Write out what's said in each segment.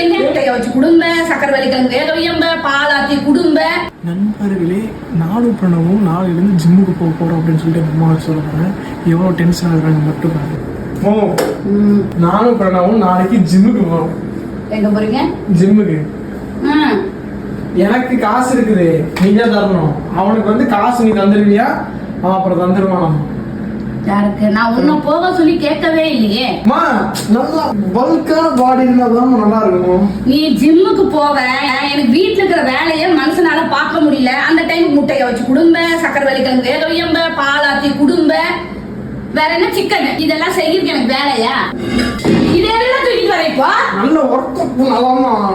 என்ன முட்டைய வச்சு குடும்ப, சக்கரை வள்ளிக்கிழங்கு வேக வையம்ப, பாலாத்தி குடும்ப. நண்பர்களே, நானும் பிரணவும் நாளையிலேருந்து ஜிம்முக்கு போக போகிறோம் அப்படின்னு சொல்லிட்டு அம்மா சொல்ல போகிறேன். எவ்வளோ டென்ஷன் ஆகுறாங்க மட்டும் பாருங்க. நானும் பிரணவும் நாளைக்கு ஜிம்முக்கு போகிறோம். எங்க போறீங்க? ஜிம்முக்கு. எனக்கு காசு இருக்குது, நீங்க தரணும். அவனுக்கு வந்து காசு நீ தந்துருவியா? அவன் அப்புறம் தந்துருவான். யாருக்கு? நான் உன்ன போக சொல்லி கேட்கவே இல்லையே. நல்லா பல்கான பாடி இருந்தாதான் நல்லா இருக்கும். நீ ஜிம்முக்கு போவ, எனக்கு வீட்டுல இருக்கிற வேலையை மனுஷனால பார்க்க முடியல. அந்த டைம் முட்டைய வச்சு குடும்ப, சக்கரை வள்ளிக்கிழங்கு வேக வையம்ப, பாலாத்தி குடும்ப, வேற என்ன சிக்கன், இதெல்லாம் செய்யறதுக்கு எனக்கு வேலையா? இதெல்லாம் தூக்கிட்டு வர இப்போ நல்ல ஒர்க்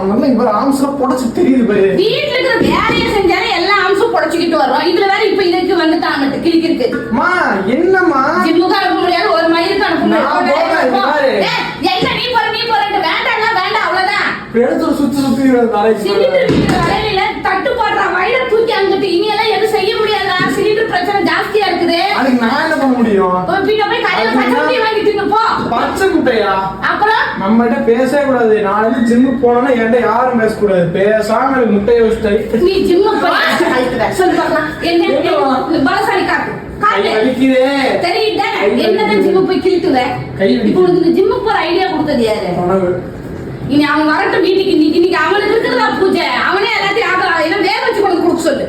நல்ல இப்ப ஆம்ஸ்ல புடைச்சு தெரியுது பாரு. வீட்டுல இருக்கிற வேலையை செஞ்சாலே எல்லா ஆம்ஸும் புடைச்சுக்கிட்டு வரோம். இதுல வேற இப்ப இதுக்கு வந்து தான் கிளிக்கிருக்கு. என்னம்மா ஜிம்முக்கு அனுப்ப முடியாது, ஒரு மயிருக்கு அனுப்ப முடியாது. என்ன நீ போறேன் வேண்டாம் அவ்வளவுதான். எடுத்து சுத்தி வரையில தட்டு போடுற வயிற தூக்கி அங்கிட்டு இனியெல்லாம் எதுவும் செய்ய முடியாதா? சிலிண்டர் பிரச்சனை ஜாஸ்தியா இருக்குது. அதுக்கு நான் என்ன பண்ண முடியும்? பின்ன போய் கடையில பச்சை முட்டையை வாங்கிட்டு போ. பச்சை முட்டையா? அப்புறம் நம்ம கிட்ட பேசவே கூடாது. நாளைக்கு ஜிம்முக்கு போனோம்னா என்கிட்ட யாரும் பேசக்கூடாது. பேசாம எனக்கு முட்டையை வச்சுட்டு நீ ஜிம்முக்கு போய் சொல்லு பார்க்கலாம். என்ன பலசாலி காட்டு தெரியுதா? என்னதான் ஜிம்மு போய் கிழித்துவ? இப்போ உனக்கு ஜிம்முக்கு போற ஐடியா கொடுத்தது யாரு? இனி அவன் வரட்டும் வீட்டுக்கு. இன்னைக்கு அவனுக்கு இருக்குதா பூஜை, அவனே எல்லாத்தையும் வேக வச்சு கொண்டு கொடுக்க சொல்லு.